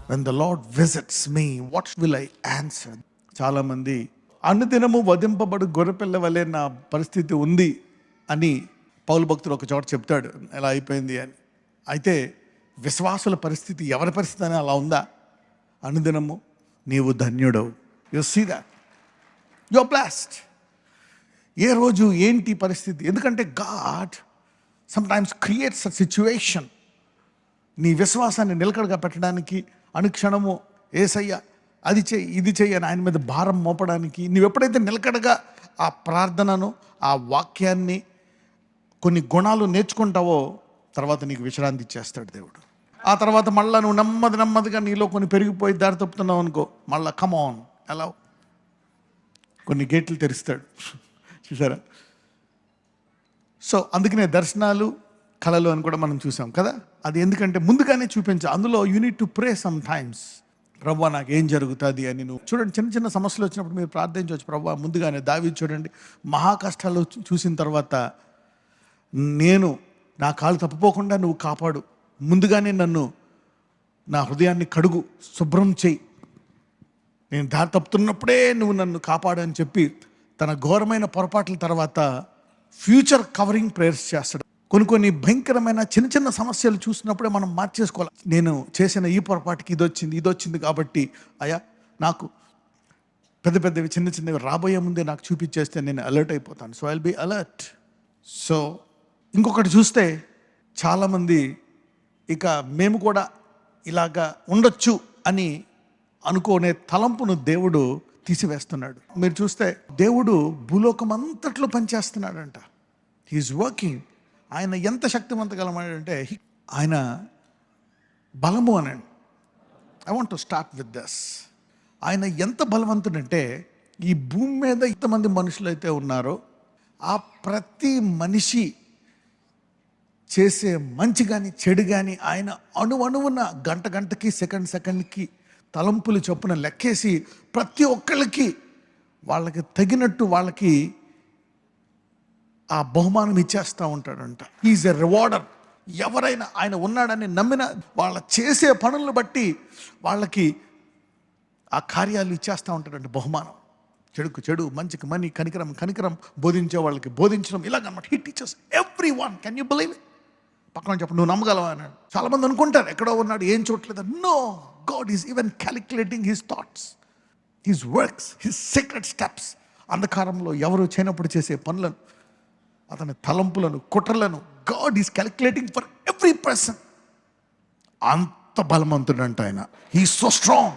when the Lord visits me, what will I answer? చాలామంది అనుదినము వధింపబడు గొర్రెపిల్ల వలె నా పరిస్థితి ఉంది అని పౌలు భక్తుడు ఒక చోట చెప్తాడు, ఎలా అయిపోయింది అని. అయితే విశ్వాసుల పరిస్థితి, ఎవరి పరిస్థితి అని అలా ఉందా? అనుదినము నీవు ధన్యుడవు. You see that, you are blessed. ఏ రోజు ఏంటి పరిస్థితి? ఎందుకంటే God sometimes creates a situation నీ విశ్వాసాన్ని నిలకడగా పెట్టడానికి, అనుక్షణము ఏసయ్య అది చెయ్యి ఇది చెయ్యి అని ఆయన మీద భారం మోపడానికి. నువ్వు ఎప్పుడైతే నిలకడగా ఆ ప్రార్థనను, ఆ వాక్యాన్ని, కొన్ని గుణాలు నేర్చుకుంటావో, తర్వాత నీకు విశ్రాంతి ఇచ్చేస్తాడు దేవుడు. ఆ తర్వాత మళ్ళీ నువ్వు నెమ్మదిగా నీలో కొన్ని పెరిగిపోయి దారి తప్పుతున్నావు అనుకో, మళ్ళీ కమాన్ ఎలా కొన్ని గేట్లు తెరుస్తాడు. చూసారా? సో అందుకనే దర్శనాలు, కళలు అని కూడా మనం చూసాం కదా. అది ఎందుకంటే ముందుగానే చూపించా. అందులో you need to pray some times. ప్రభువా నాకు ఏం జరుగుతుంది అని. నువ్వు చూడండి, చిన్న చిన్న సమస్యలు వచ్చినప్పుడు మీరు ప్రార్థించవచ్చు. ప్రభువా ముందుగానే దావీదు చూడండి, మహా కష్టాలు చూసిన తర్వాత, నేను నా కాలు తప్పిపోకుండా నువ్వు కాపాడు, ముందుగానే నన్ను, నా హృదయాన్ని కడుగు, శుభ్రం చేయి, నేను దారి తప్పుతున్నప్పుడే నువ్వు నన్ను కాపాడు అని చెప్పి తన ఘోరమైన పొరపాట్ల తర్వాత ఫ్యూచర్ కవరింగ్ ప్రేయర్స్ చేస్తాడు. కొన్ని భయంకరమైన చిన్న చిన్న సమస్యలు చూసినప్పుడే మనం మార్చేసుకోవాలి. నేను చేసిన ఈ పొరపాటుకి ఇది వచ్చింది కాబట్టి అయ్యా నాకు పెద్దవి చిన్నవి రాబోయే ముందే నాకు చూపించేస్తే నేను అలర్ట్ అయిపోతాను. So I will be alert. So ఇంకొకటి చూస్తే చాలామంది ఇక మేము కూడా ఇలాగా ఉండొచ్చు అని అనుకునే తలంపును దేవుడు తీసివేస్తున్నాడు. మీరు చూస్తే దేవుడు భూలోకం అంతట్లో పనిచేస్తున్నాడంట. He's working. ఆయన ఎంత శక్తివంతగలమంటే ఆయన బలము అనండి. I want to start with this. ఆయన ఎంత బలవంతుడంటే, ఈ భూమి మీద ఎంతమంది మనుషులు అయితే ఉన్నారో, ఆ ప్రతి మనిషి చేసే మంచి కానీ చెడు కానీ ఆయన అణువున గంటకి సెకండ్కి తలంపులు చొప్పున లెక్కేసి ప్రతి ఒక్కళ్ళకి వాళ్ళకి తగినట్టు వాళ్ళకి ఆ బహుమానం ఇచ్చేస్తూ ఉంటాడంట. హీఈస్ ఎ రివార్డర్. ఎవరైనా ఆయన ఉన్నాడని నమ్మిన వాళ్ళ చేసే పనులను బట్టి వాళ్ళకి ఆ కార్యాలు ఇచ్చేస్తూ ఉంటాడంట బహుమానం. చెడుకు చెడు, మంచికి మని, కనికరం బోధించే వాళ్ళకి బోధించడం, ఇలాగనమాట. He teaches everyone. Can you believe it? పక్కన చెప్పు, నువ్వు నమ్మగలవా అన్నాడు. చాలామంది అనుకుంటారు ఎక్కడో ఉన్నాడు, ఏం చూడలేదు. No, God is even calculating his thoughts, his works, his secret steps. అంధకారంలో ఎవరు చేయనప్పుడు చేసే పనులను, అతని తలంపులను, కుట్రలను God is calculating for every person. అంత బలవంతుడంట ఆయన. He is so strong.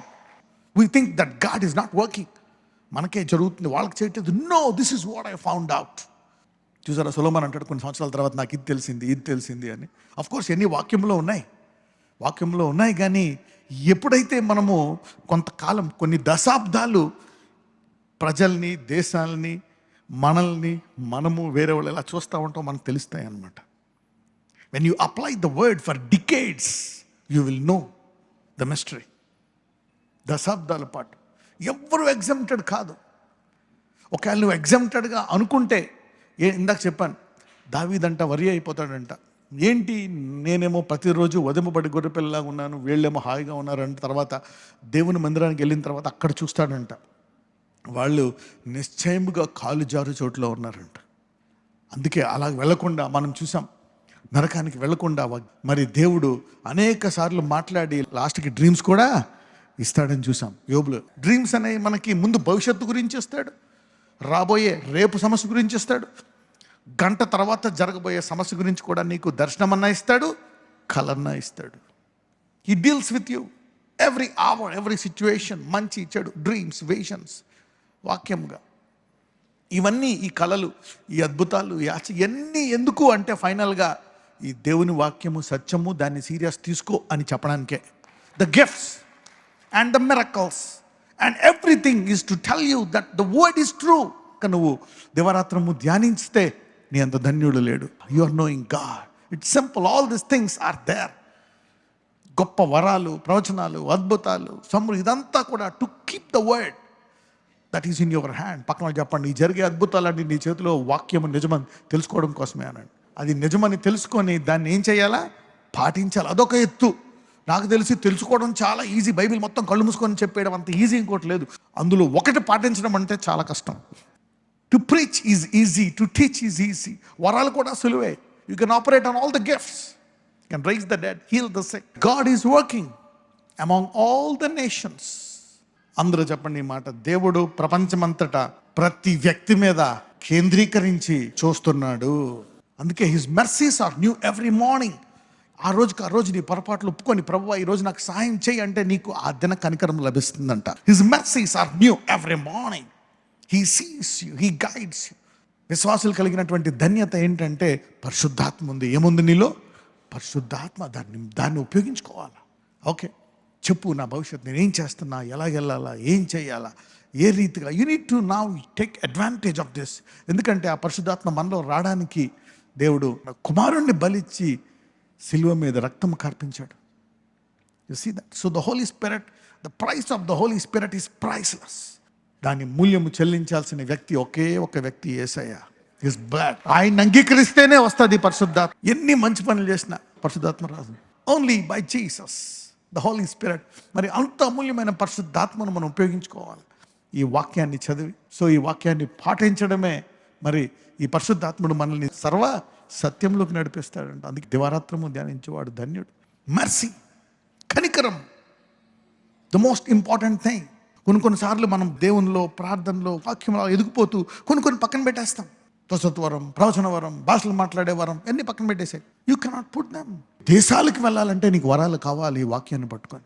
We think that God is not working, మనకే జరుగుతుంది, వాళ్ళకి చేయట్లేదు. No, this is what I found out. చూసారా, సొలొమోన్ అంటాడు కొన్ని సంవత్సరాల తర్వాత నాకు ఇది తెలిసింది అని. అఫ్కోర్స్ ఎన్ని వాక్యంలో ఉన్నాయి కానీ ఎప్పుడైతే మనము కొంతకాలం, కొన్ని దశాబ్దాలు ప్రజల్ని, దేశాలని, మనము వేరే వాళ్ళు ఎలా చూస్తూ ఉంటాం మనకు తెలుస్తాయి అన్నమాట. When you apply the word for decades you will know the mystery. దశాబ్దాల పాటు ఎవ్వరు ఎగ్జామ్టెడ్ కాదు. ఒకవేళ నువ్వు ఎగ్జామ్టెడ్గా అనుకుంటే, ఇందాక చెప్పాను, దావీదంట వరి అయిపోతాడంట. ఏంటి, నేనేమో ప్రతిరోజు వదింపబడి గొర్రెపిల్లలాగా ఉన్నాను, వీళ్ళేమో హాయిగా ఉన్నారంట. తర్వాత దేవుని మందిరానికి వెళ్ళిన తర్వాత అక్కడ చూస్తాడంట, వాళ్ళు నిశ్చయముగా కాలు జారు చోట్లో ఉన్నారంట. అందుకే అలా వెళ్లకుండా మనం చూసాం, నరకానికి వెళ్లకుండా మరి దేవుడు అనేక సార్లు మాట్లాడి లాస్ట్కి డ్రీమ్స్ కూడా ఇస్తాడని చూసాం యోబులో. డ్రీమ్స్ అనేవి మనకి ముందు భవిష్యత్తు గురించి ఇస్తాడు, రాబోయే రేపు సమస్య గురించి ఇస్తాడు, గంట తర్వాత జరగబోయే సమస్య గురించి కూడా నీకు దర్శనమన్నా ఇస్తాడు, కలన్నా ఇస్తాడు. He deals with you every hour, every situation, మంచి చెడు, డ్రీమ్స్, విజన్స్, వాక్యంగా. ఇవన్నీ, ఈ కళలు, ఈ అద్భుతాలు, ఇవన్నీ ఎందుకు అంటే ఫైనల్గా ఈ దేవుని వాక్యము సత్యము, దాన్ని సీరియస్ తీసుకో అని చెప్పడానికే. The gifts and the miracles and everything is to tell you that the word is true. నువ్వు దివారాత్రము ధ్యానిస్తే నీ అంత ధన్యుడు లేడు. You are knowing God. It's simple. All these things are there. గొప్ప వరాలు, ప్రవచనాలు, అద్భుతాలు, ఇదంతా కూడా to keep the word that is in your hand. పక్కన చెప్పండి, ఈ జరిగే అద్భుతాలన్నీ నీ చేతిలో వాక్యము నిజమని తెలుసుకోవడం కోసమే అనండి. అది నిజమని తెలుసుకొని దాన్ని ఏం చేయాలా? పాటించాలి. అదొక ఎత్తు. నాకు తెలిసి తెలుసుకోవడం చాలా ఈజీ. బైబిల్ మొత్తం కళ్ళు మూసుకొని చెప్పేయడం అంత ఈజీ ఇంకోటి లేదు. అందులో ఒకటి పాటించడం అంటే చాలా కష్టం. To preach is easy, to teach is easy. వరాలు కూడా సులువే. You can operate on all the gifts, can raise the dead, heal the sick. God is working among all the nations. అందరూ చెప్పండి ఈ మాట. దేవుడు ప్రపంచమంతటా ప్రతి వ్యక్తి మీద కేంద్రీకరించి చూస్తున్నాడు. అందుకే his mercies are new every morning. ఆ రోజు నీ పొరపాట్లు ఒప్పుకొని, ప్రభువా ఈ రోజు నాకు సహాయం చేయి అంటే నీకు ఆ దిన కనికరం లభిస్తుందంట. His mercies are new every morning. He sees you, he guides you. విశ్వాసులు కలిగినటువంటి ధన్యత ఏంటంటే పరిశుద్ధాత్మ ఉంది. ఏముంది నీలో? పరిశుద్ధాత్మ. దాన్ని ఉపయోగించుకోవాలి. ఓకే, చెప్పు నా భవిష్యత్తు నేను ఏం చేస్తున్నా, ఎలాగెళ్ళాలా, ఏం చేయాలా, ఏ రీతిగా. You need to now take advantage of this. ఎందుకంటే ఆ పరిశుద్ధాత్మ మనలో రావడానికి దేవుడు కుమారుణ్ణి బలిచ్చి సిలువ మీద రక్తం కార్పించాడు. You see that. So the Holy Spirit, the price of the Holy Spirit is priceless. దాని మూల్యము చెల్లించాల్సిన వ్యక్తి ఒకే ఒక వ్యక్తి, యేసయ్య. His blood. ఆయన అంగీకరిస్తేనే వస్తుంది పరిశుద్ధాత్మ. ఎన్ని మంచి పనులు చేసినా పరిశుద్ధాత్మ రాదు. Only by Jesus, the Holy Spirit. మరి అంత అమూల్యమైన పరిశుద్ధాత్మను మనం ఉపయోగించుకోవాలి ఈ వాక్యాన్ని చదివి. సో ఈ వాక్యాన్ని పాటించడమే మరి ఈ పరిశుద్ధాత్ముడు మనల్ని సర్వ సత్యంలోకి నడిపిస్తాడంట. అందుకే దివారాత్రము ధ్యానించేవాడు ధన్యుడు. మర్సీ, కనికరం, ద మోస్ట్ ఇంపార్టెంట్ థింగ్. కొన్నిసార్లు మనం దేవునిలో, ప్రార్థనలో, వాక్యంలో ఎదిగిపోతూ కొన్ని పక్కన పెట్టేస్తాం. స్వరత్వరం, ప్రవచన వరం, భాషలు మాట్లాడే వరం అన్ని పక్కన పెట్టేసాయి. You cannot put them. దేశాలకు వెళ్ళాలంటే నీకు వరాలు కావాలి. ఈ వాక్యాన్ని పట్టుకొని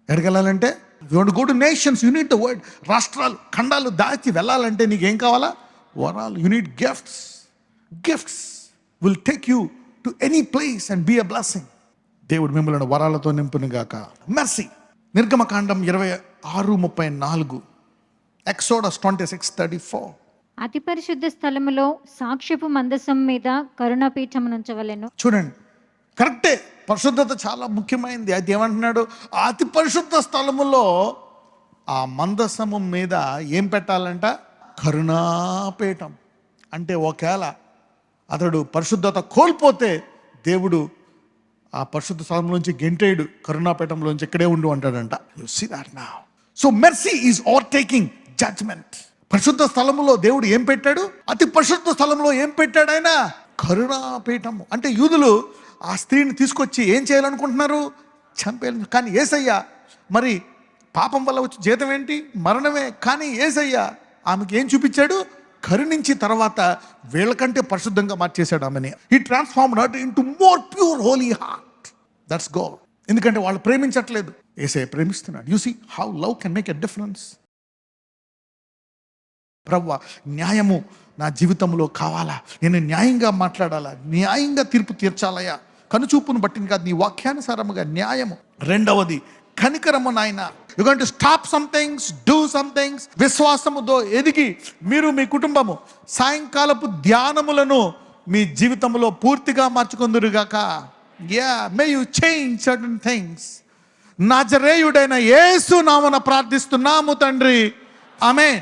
ఎడగెళ్ళాలంటే you want go to nations, you need the word. రాష్ట్రాలు, ఖండాలు దాచి వెళ్ళాలంటే నీకు ఏం కావాలా? వరాలు. You need gifts. Gifts will take you to any place and be a blessing. దేవుడు మిమ్మల్ని వరాలతో నింపునుగాక. మెర్సీ. నిర్గమకాండం 26:34, ఎక్సోడస్ 26:34. అతి పరిశుద్ధ స్థలములో సాక్ష్యపు మందసం మీద కరుణాపీఠమునుంచవలెను. చూడండి, కరెక్టే. పరిశుద్ధత చాలా ముఖ్యమైనది. అది ఏమంటున్నాడు? ఆ అతి పరిశుద్ధ స్థలములో ఆ మందసము మీద ఏం పెట్టాలంట? కరుణాపీఠం. అంటే ఒకవేళ అతడు పరిశుద్ధత కోల్పోతే దేవుడు ఆ పరిశుద్ధ స్థలంలోంచి గెంటేయుడు, కరుణాపీఠంలోంచి ఇక్కడే ఉండు అంటాడంట. You see that now. So mercy is overtaking judgement. పరిశుద్ధ స్థలంలో దేవుడు ఏం పెట్టాడు? అతి పరిశుద్ధ స్థలంలో ఏం పెట్టాడు ఆయన? కరుణాపీఠము. అంటే యూదులు ఆ స్త్రీని తీసుకొచ్చి ఏం చేయాలనుకుంటున్నారు? చంపేయాలి. కానీ యేసయ్య మరి పాపం వల్ల వచ్చి జీతం ఏంటి? మరణమే. కానీ యేసయ్య ఆమెకి ఏం చూపించాడు? కరుణించి తర్వాత వీళ్ళకంటే పరిశుద్ధంగా మార్చేశాడు ఆమెని. He transformed her into more pure holy heart. That's God. ఎందుకంటే వాళ్ళు ప్రేమించట్లేదు, యేసయ్య ప్రేమిస్తున్నాడు. You see how love can make a difference. ప్రభువా, న్యాయము నా జీవితంలో కావాలా, నేను న్యాయంగా మాట్లాడాలా, న్యాయంగా తీర్పు తీర్చాలయ్యా. కనుచూపును బట్టిని కాదు, నీ వాక్యానుసారముగా న్యాయము. రెండవది కనికరము. నాయన, you going to stop some things, do some things. విశ్వాసముతో ఎదిగి మీరు మీ కుటుంబము సాయంకాలపు ధ్యానములను మీ జీవితంలో పూర్తిగా మార్చుకొందురుగాక. మే యు చేంజ్ సర్టన్ థింగ్స్. నజరేయుడైన యేసు నామమున ప్రార్థిస్తున్నాము తండ్రి, ఆమేన్.